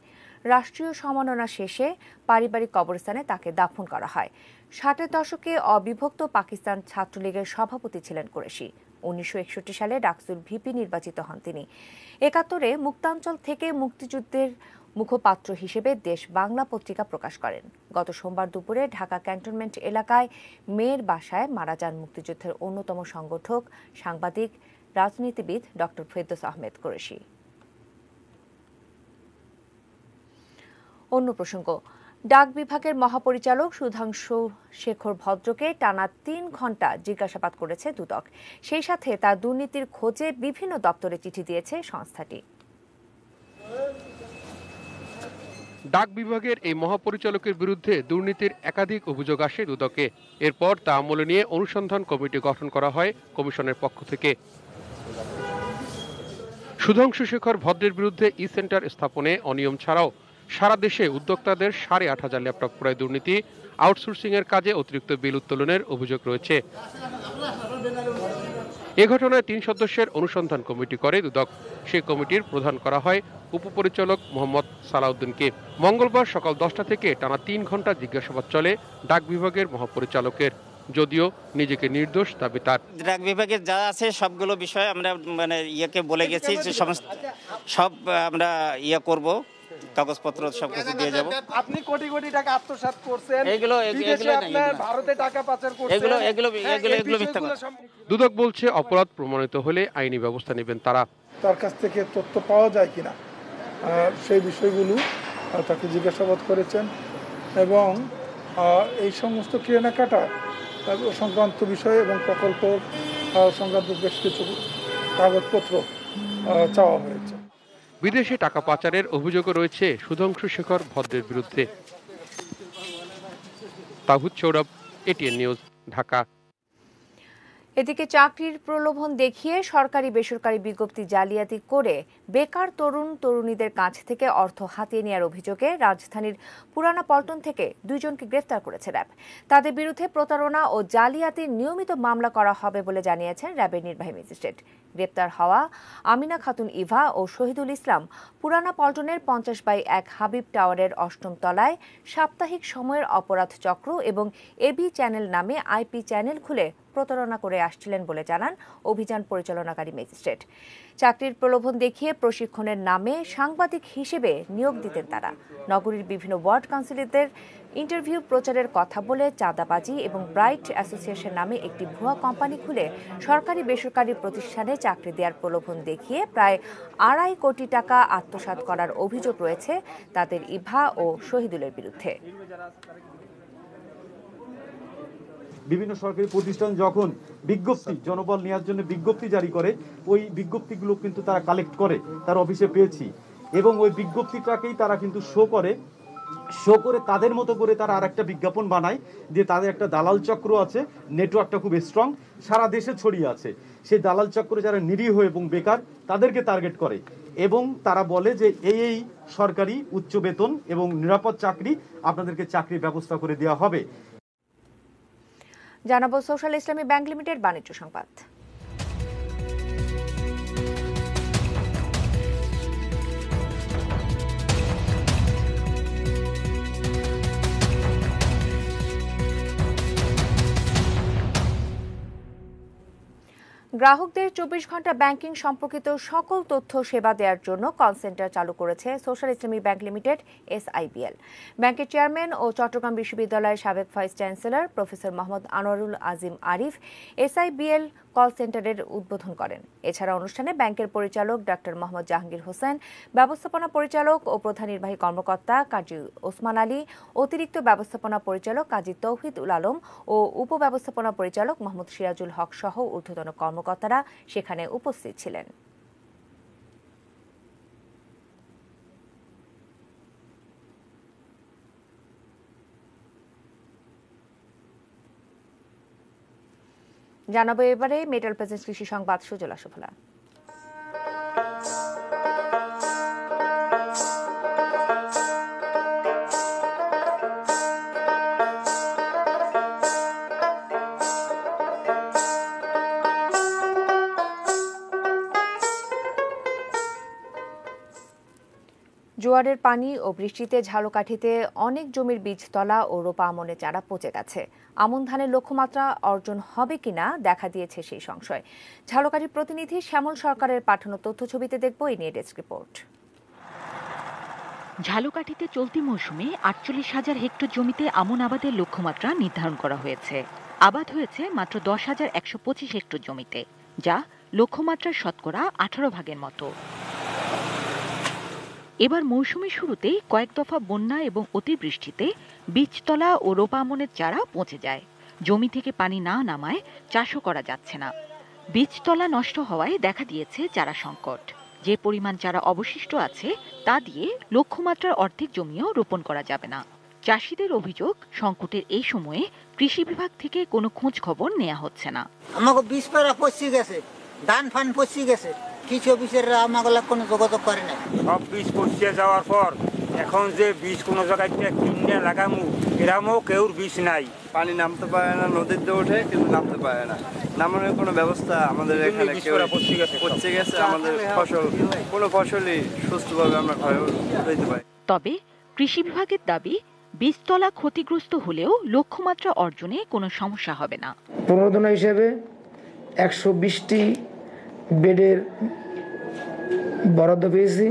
রাষ্ট্রীয় সম্মাননা শেষে পারিবারিক কবরস্থানে তাকে দাফন করা হয়। 60-এর দশকে অবিভক্ত পাকিস্তান ছাত্রলীগের সভাপতি ছিলেন কোরেশি। 1961 সালে ডাকসুর ভিপি নির্বাচিত হন তিনি। 71-এ মুক্তাঞ্চল থেকে মুক্তিযুদ্ধের মুখপাত্র হিসেবে দেশ বাংলা পত্রিকা প্রকাশ করেন। গত সোমবার দুপুরে ঢাকা ক্যান্টনমেন্ট এলাকায় মেয়ের বাসায় মারা যান মুক্তিযুদ্ধের অন্যতম সংগঠক, সাংবাদিক, রাজনীতিবিদ ডক্টর ফেরদৌস আহমেদ কোরেশি। অন্য প্রসঙ্গ, ডাক বিভাগের মহাপরিচালক সুধাংশু শেখর ভদ্রকে টানা 3 ঘণ্টা জিজ্ঞাসাবাদ করেছে দুদক। সেই সাথে তার দুর্নীতির খোঁজে বিভিন্ন দপ্তরে চিঠি দিয়েছে সংস্থাটি। ডাক বিভাগের এই মহাপরিচালকের বিরুদ্ধে দুর্নীতির একাধিক অভিযোগ আসে দুদকে। এরপর তা আমলে নিয়ে অনুসন্ধান কমিটি গঠন করা হয় কমিশনের পক্ষ থেকে। সুধাংশু শেখর ভদ্রের বিরুদ্ধে ই সেন্টার স্থাপনে অনিয়ম ছাড়াও সারা দেশে উদ্যোক্তাদের 8,500 ল্যাপটপ ক্রয় দুর্নীতি, আউটসোর্সিং এর কাজে অতিরিক্ত বিল উত্তোলনের অভিযোগ রয়েছে। এ ঘটনায় 3 সদস্যের অনুসন্ধান কমিটি করে দুদক। সেই কমিটির প্রধান করা হয় উপপরিচালক মোহাম্মদ সালাউদ্দিনকে। মঙ্গলবার সকাল 10টা থেকে টানা 3 ঘণ্টা জিজ্ঞাসাবাদ চলে ডাক বিভাগের মহাপরিচালকের, যদিও নিজেকে নির্দোষ দাবি তার। ডাক বিভাগের যা আছে সবগুলো বিষয় আমরা ইয়েকে বলে গেছি যে সব আমরা করব, কাগজপত্র সবকিছু দিয়ে যাব। আপনি কোটি কোটি টাকা আত্মসাৎ করছেন, এগুলো আপনার ভারতে টাকা পাচার করছেন, এগুলো মিথ্যা কথা। দুদক বলছে অপরাধ প্রমাণিত হলে আইনি ব্যবস্থা নেবেন তারা। তার কাছ থেকে তথ্য পাওয়া যায় কিনা সেই বিষয়গুলো তাকে জিজ্ঞাসাবাদ করেছেন এবং এই সমস্ত কেনাকাটা সংক্রান্ত বিষয় এবং প্রকল্প সংক্রান্ত বেশ কিছু কাগজপত্র চাওয়া হয়েছে। বিদেশে টাকা পাচারের অভিযোগও রয়েছে সুধাংশু শেখর ভদ্রের বিরুদ্ধে। Towhid Sourav, ATN news, Dhaka. এদিকে চাকরির প্রলোভন দেখিয়ে সরকারি বেসরকারি বিজ্ঞপ্তি জালিয়াতি করে বেকার তরুণ তরুণীদের কাছ থেকে অর্থ হাতিয়ে নেওয়ার অভিযোগে রাজধানীর পুরানা পল্টন থেকে 2 জনকে গ্রেফতার করেছে র্যাব। তাদের বিরুদ্ধে প্রতারণা ও জালিয়াতির নিয়মিত মামলা করা হবে বলে জানিয়েছেন র্যাবের নির্বাহী ম্যাজিস্ট্রেট। গ্রেপ্তার হওয়া আমিনা খাতুন ইভা ও শহীদুল ইসলাম পুরানা পল্টনের 50/1 হাবিব টাওয়ারের 8ম তলায় সাপ্তাহিক সময়ের অপরাধ চক্র এবং এবি চ্যানেল নামে আইপি চ্যানেল খুলে প্রতারণা করে আসছিলেন বলে জানান অভিযান পরিচালনাকারী ম্যাজিস্ট্রেট। চাকরির প্রলোভন দেখিয়ে প্রশিক্ষণের নামে সাংবাদিক হিসেবে নিয়োগ দিতেন তারা। নগরীর বিভিন্ন ওয়ার্ড কাউন্সিলরদের ইন্টারভিউ প্রচারের কথা বলে চাঁদাবাজি এবং ব্রাইট অ্যাসোসিয়েশন নামে একটি ভুয়া কোম্পানি খুলে সরকারি বেসরকারি প্রতিষ্ঠানে চাকরি দেওয়ার প্রলোভন দেখিয়ে প্রায় 2.5 কোটি টাকা আত্মসাৎ করার অভিযোগ রয়েছে তাদের ইভা ও শহীদুলের বিরুদ্ধে। বিভিন্ন সরকারি প্রতিষ্ঠান যখন বিজ্ঞপ্তি জনবল নেওয়ার জন্য বিজ্ঞপ্তি জারি করে, ওই বিজ্ঞপ্তিগুলো কিন্তু তারা কালেক্ট করে তার অফিসে পেয়েছি, এবং ওই বিজ্ঞপ্তিটাকেই তারা কিন্তু শো করে তাদের মতো করে তারা আরেকটা বিজ্ঞাপন বানায়, দিয়ে তাদের একটা দালাল চক্র আছে, নেটওয়ার্কটা খুব স্ট্রং, সারা দেশে ছড়িয়ে আছে। সেই দালাল চক্র যারা নিরীহ এবং বেকার তাদেরকে টার্গেট করে এবং তারা বলে যে এই সরকারি উচ্চ বেতন এবং নিরাপদ চাকরি আপনাদেরকে চাকরির ব্যবস্থা করে দেওয়া হবে। জানাবো সোশ্যাল ইসলামী ব্যাংক লিমিটেড বাণিজ্য সংবাদ। গ্রাহকদের 24 ঘন্টা ব্যাংকিং সম্পর্কিত সকল তথ্য সেবা দেওয়ার জন্য কল সেন্টার চালু করেছে social Islami bank limited SIBL। ব্যাংকের চেয়ারম্যান ও চট্টগ্রাম বিশ্ববিদ্যালয়ের সাবেক vice chancellor professor Mohammad Anwarul Azim Arif SIBL call সেন্টারের উদ্বোধন করেন। এছাড়া অনুষ্ঠানে ব্যাংকের পরিচালক ডক্টর মোহাম্মদ জাহাঙ্গীর হোসেন, ব্যবস্থাপনা পরিচালক ও প্রধান নির্বাহী কর্মকর্তা কাজী ওসমান আলী, অতিরিক্ত ব্যবস্থাপনা পরিচালক কাজী তৌহিদ উল আলম ও উপব্যবস্থাপনা পরিচালক মোহাম্মদ সিরাজুল হক সহ ঊর্ধ্বতন কর্মকর্তারা সেখানে উপস্থিত ছিলেন। জানাবো এবারে মেটাল প্রেজেন্স কৃষি সংবাদ সুজলা সুফলা। জোয়ারের পানি ও বৃষ্টিতে ঝালকাঠিতে অনেক জমির বীজতলা ও রোপা আমনের চারা পচে গেছে। আমন ধানের লক্ষ্যমাত্রা অর্জন হবে কিনা দেখা দিয়েছে সেই সংশয়। ঝালকাঠির প্রতিনিধি শ্যামল সরকারের পাঠানো তথ্য ছবিতে দেখব এই নিয়ে ডেস্ক রিপোর্ট। ঝালকাঠিতে চলতি মৌসুমে ৪৮,০০০ হেক্টর জমিতে আমন আবাদের লক্ষ্যমাত্রা নির্ধারণ করা হয়েছে। আবাদ হয়েছে মাত্র ১০,১২৫ হেক্টর জমিতে, যা লক্ষ্যমাত্রার শতকরা ১৮ ভাগের মতো। এবার মৌসুমের শুরুতেই কয়েক দফা বন্যা এবং অতিবৃষ্টিতে বীজতলা ও রোপা আমনের চারা পচে যায়। জমি থেকে পানি না নামায় চাষও করা যাচ্ছে না। বীজতলা নষ্ট হওয়ায় দেখা দিয়েছে চারা সংকট। যে পরিমাণ চারা অবশিষ্ট আছে তা দিয়ে লক্ষ্যমাত্রার অর্ধেক জমিও রোপণ করা যাবে না। চাষিদের অভিযোগ, সংকটের এই সময়ে কৃষি বিভাগ থেকে কোনো খোঁজ খবর নেওয়া হচ্ছে না। আমাকে বীজ পাড়া পচে গেছে, ধান ফান পচে গেছে, কিছু অফিসাররা আমাকে কোনো যোগাযোগ করে না। সব বীজ পচে যাওয়ার পর এখন যে বীজ কোনো জায়গায় কিনে লাগামু, এরামও কেউর বীজ নাই। পানি নামতে পারে না, নদীতে ওঠে কিন্তু নামতে পারে না। নামানোর কোনো ব্যবস্থা আমাদের এখানে পচে গেছে। আমাদের ফসল কোনো ফসলই সুস্থভাবে আমরা ঘরে দিতে পারি। তবে কৃষি বিভাগের দাবি, বীজতলা ক্ষতিগ্রস্ত হলেও লক্ষ্যমাত্রা অর্জনে কোনো সমস্যা হবে না। প্রণোদনা হিসেবে ১২০টি বেডের বরাদ্দ পেয়েছি।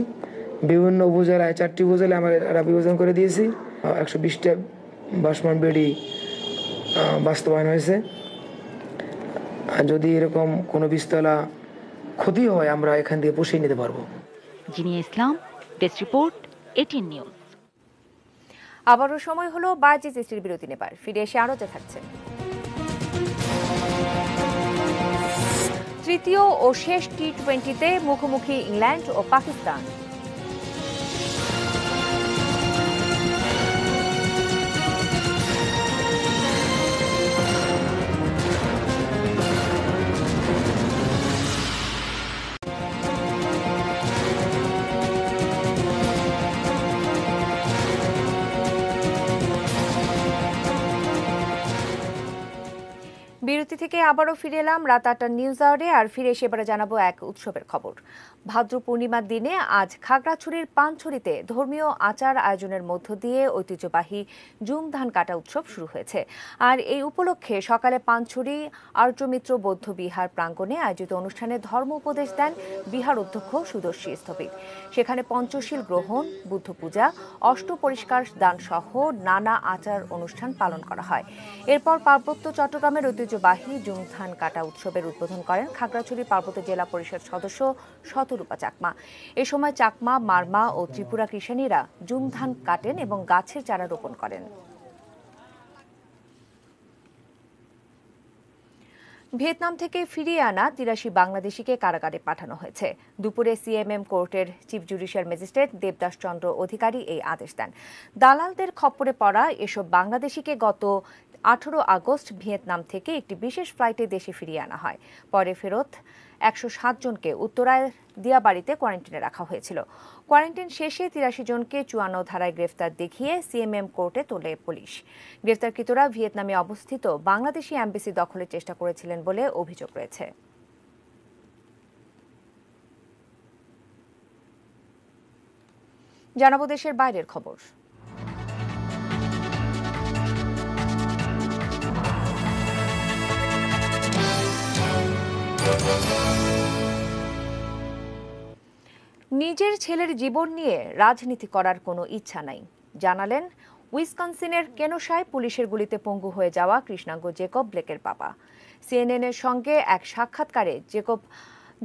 বিভিন্ন উপজেলায় ৪টি উপজেলায় আমরা বিভাজন করে দিয়েছি। ১২০টা বাসমান বেডই বাস্তবায়ন হয়েছে। আর যদি এরকম কোনো বীজতলা ক্ষতি হয় আমরা এখান থেকে পুষিয়ে নিতে পারবো। জিনিয়া ইসলাম, ডেস্ক রিপোর্ট, এটিএন নিউজ। আবারও সময় হলো বাজে চেষ্টির বিরতি নেবার। ফিরে এসে আরও যা থাকছে। তৃতীয় ও শেষ টি-20তে মুখোমুখি ইংল্যান্ড ও পাকিস্তান। বিরতি থেকে আবারও ফিরে এলাম রাত ৮টার নিউজ আওয়ারে। আর ফিরে এসে এবারে জানাবো এক উৎসবের খবর। ভাদ্র পূর্ণিমার দিনে আজ খাগড়াছড়ির পানছড়িতে ধর্মীয় আচার আয়োজনের মধ্য দিয়ে ঐতিহ্যবাহী জুম ধান কাটা উৎসব শুরু হয়েছে। আর এই উপলক্ষে সকালে পানছড়ি আর্যমিত্র বৌদ্ধ বিহার প্রাঙ্গণে আয়োজিত অনুষ্ঠানে ধর্ম উপদেশ দেন বিহার অধ্যক্ষ সুদর্শী স্থবির। সেখানে পঞ্চশীল গ্রহণ, বুদ্ধ পূজা, অষ্ট পরিষ্কার দান সহ নানা আচার অনুষ্ঠান পালন করা হয়। এরপর পার্বত্য চট্টগ্রামের ঐতিহ্যবাহী জুম ধান কাটা উৎসবের উদ্বোধন করেন খাগড়াছড়ি পার্বত্য জেলা পরিষদ সদস্য শতরূপা চাকমা। এ সময় চাকমা, মারমা ও ত্রিপুরা কৃষানীরা জুম ধান কাটেন এবং গাছের চারা রোপণ করেন। ভিয়েতনাম থেকে ফিরিয়ে আনা ৮৩ বাংলাদেশিকে কারাগারে পাঠানো হয়েছে। দুপুরে সিএমএম কোর্টের চিফ জুডিশিয়াল ম্যাজিস্ট্রেট দেবদাস চন্দ্র অধিকারী এই আদেশ দেন। দালালদের খপ্পরে পড়া এসব বাংলাদেশিকে গত ১৮ আগস্ট ভিয়েতনাম থেকে একটি বিশেষ ফ্লাইটে দেশে ফিরিয়ে আনা হয়। পরে ফেরত ১০৭ জনকে উত্তরায় দিয়াবাড়িতে কোয়ারেন্টিনে রাখা হয়েছিল। কোয়ারেন্টিন শেষে ৮৩ জনকে ৫৪ ধারায় গ্রেফতার দেখিয়ে সিএমএম কোর্টে তোলে পুলিশ। গ্রেফতারকৃতরা ভিয়েতনামে অবস্থিত বাংলাদেশি এমবেসি দখলের চেষ্টা করেছিলেন বলে অভিযোগ রয়েছে। জানাবো দেশের বাইরের খবর। নিজের ছেলের জীবন নিয়ে রাজনীতি করার কোনো ইচ্ছা নাই, জানালেন উইসকনসিনের কেনোসায় পুলিশের গুলিতে পঙ্গু হয়ে যাওয়া কৃষ্ণাঙ্গ জেকব ব্লেকের বাবা। সিএনএনের সঙ্গে এক সাক্ষাৎকারে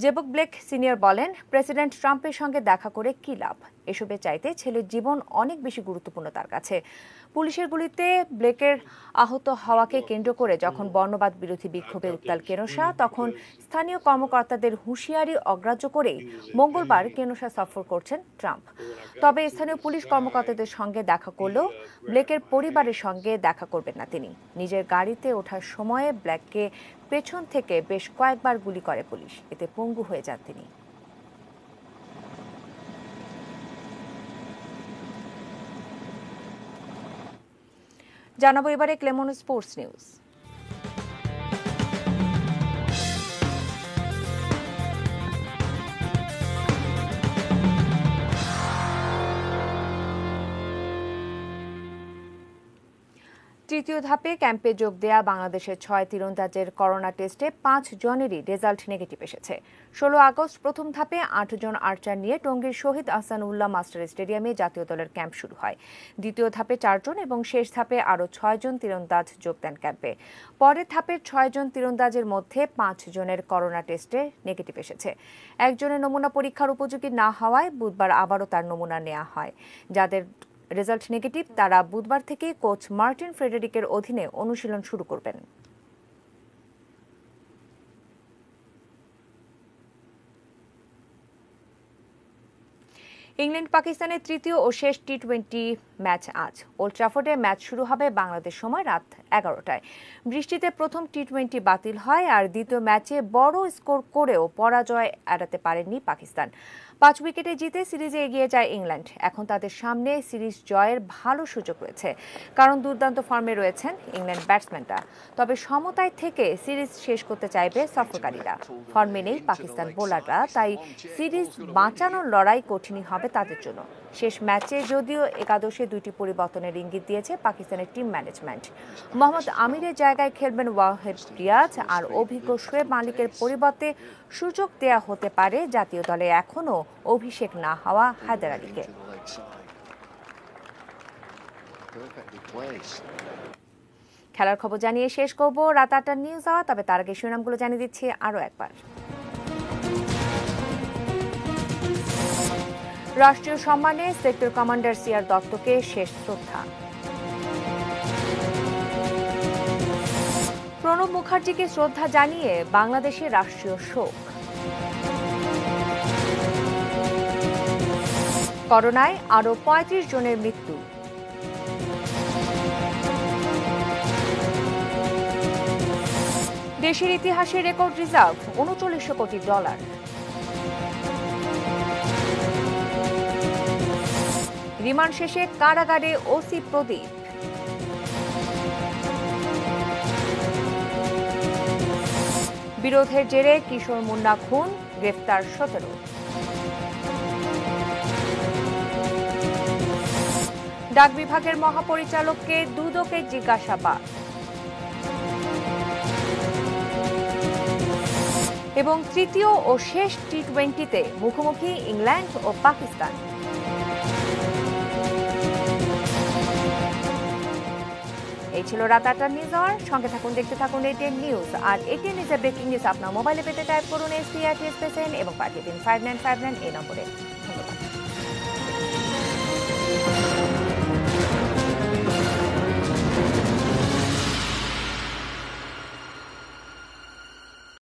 জেকব ব্লেক সিনিয়র বলেন, প্রেসিডেন্ট ট্রাম্পের সঙ্গে দেখা করে কি লাভ? এসবে চাইতে ছেলের জীবন অনেক বেশি গুরুত্বপূর্ণ তার কাছে। পুলিশের গুলিতে ব্লেকের আহত হওয়াকে কেন্দ্র করে যখন বর্ণবাদ বিরোধী বিক্ষোভে উত্তাল কেনোসা, তখন স্থানীয় কর্মকর্তাদের হুঁশিয়ারি অগ্রাহ্য করেই মঙ্গলবার কেনোসা সফর করছেন ট্রাম্প। তবে স্থানীয় পুলিশ কর্মকর্তাদের সঙ্গে দেখা করলেও ব্লেকের পরিবারের সঙ্গে দেখা করবেন না তিনি। নিজের গাড়িতে ওঠার সময়ে ব্লেককে পেছন থেকে বেশ কয়েকবার গুলি করে পুলিশ। এতে পঙ্গু হয়ে যান তিনি। জানাবো এবারে ক্লেমন স্পোর্টস নিউজ। তৃতীয় ধাপে ক্যাম্পে যোগ দেয়া বাংলাদেশের 6 তীরন্দাজের করোনা টেস্টে 5 জনেরই রেজাল্ট নেগেটিভ এসেছে। 16 আগস্ট প্রথম ধাপে 8 জন আর্চার নিয়ে টঙ্গীর শহীদ আহসানুল্লাহ মাস্টার স্টেডিয়ামে জাতীয় দলের ক্যাম্প শুরু হয়। দ্বিতীয় ধাপে 4 জন এবং শেষ ধাপে আরও 6 জন তীরন্দাজ যোগ দেন ক্যাম্পে। পরের ধাপের 6 জন তীরন্দাজের মধ্যে 5 জনের করোনা টেস্টে নেগেটিভ এসেছে। একজনের নমুনা পরীক্ষার উপযোগী না হওয়ায় বুধবার আবারও তার নমুনা নেওয়া হয়। যাদের রেজাল্ট নেগেটিভ তারা বুধবার থেকে কোচ মার্টিন ফ্রেডেরিকের অধীনে অনুশীলন শুরু করবেন। ইংল্যান্ড পাকিস্তানের তৃতীয় ও শেষ টি-20 ম্যাচ আজ। ওল্ড ট্রাফোর্ডে ম্যাচ শুরু হবে বাংলাদেশ সময় রাত 11টায়। বৃষ্টিতে প্রথম টি-20 বাতিল হয় আর দ্বিতীয় ম্যাচে বড় স্কোর করেও পরাজয় এড়াতে পারেননি পাকিস্তান। 5 উইকেটে জিতে সিরিজে এগিয়ে যায় ইংল্যান্ড। এখন তাদের সামনে সিরিজ জয়ের ভালো সুযোগ রয়েছে, কারণ দুর্দান্ত ফর্মে রয়েছেন ইংল্যান্ড ব্যাটসম্যানরা। তবে সমতায় থেকে সিরিজ শেষ করতে চাইবে সফরকারীরা। ফর্মে নেই পাকিস্তান বোলাররা, তাই সিরিজ বাঁচানোর লড়াই কঠিনই হবে তাদের জন্য। শেষ ম্যাচে যদিও একাদশে 2টি পরিবর্তনের ইঙ্গিত দিয়েছে পাকিস্তানের টিম ম্যানেজমেন্ট। মোহাম্মদ আমিরের জায়গায় খেলবেন ওয়াহিদ রিয়াজ, আর অভিজ্ঞ শোয়েব মালিকের পরিবর্তে সুযোগ দেয়া হতে পারে জাতীয় দলে এখনও অভিষেক না হওয়া হায়দার আলীকে। খেলার খবর জানিয়ে শেষ করব রাত 8টার নিউজ আওয়ার। তবে তার আগে শিরোনামগুলো জানিয়ে দিচ্ছি আরও একবার। রাষ্ট্রীয় সম্মানে সেক্টর কমান্ডার সিআর দত্তকে শেষ শ্রদ্ধা। প্রণব মুখার্জিকে শ্রদ্ধা জানিয়ে বাংলাদেশে রাষ্ট্রীয় শোক। করোনায় আরও 35 জনের মৃত্যু। দেশের ইতিহাসে রেকর্ড রিজার্ভ $39 কোটি। রিমান্ড শেষে কারাগারে ওসি প্রদীপ। বিরোধের জেরে কিশোর মুন্না খুন, গ্রেফতার 17। ডাক বিভাগের মহাপরিচালককে দুদকে জিজ্ঞাসাবাদ। এবং তৃতীয় ও শেষ টি-20তে মুখোমুখি ইংল্যান্ড ও পাকিস্তান। এই ছিল রাত 8টার নিউজ আওয়ার। সঙ্গে থাকুন, দেখতে থাকুন এটিএন নিউজ। আর এটিএন নিউজের ব্রেকিং নিউজ আপনার মোবাইলে পেতে টাইপ করুন STRT স্পেস N এবং পাঠিয়ে দিন 5959 এই নম্বরে। ধন্যবাদ।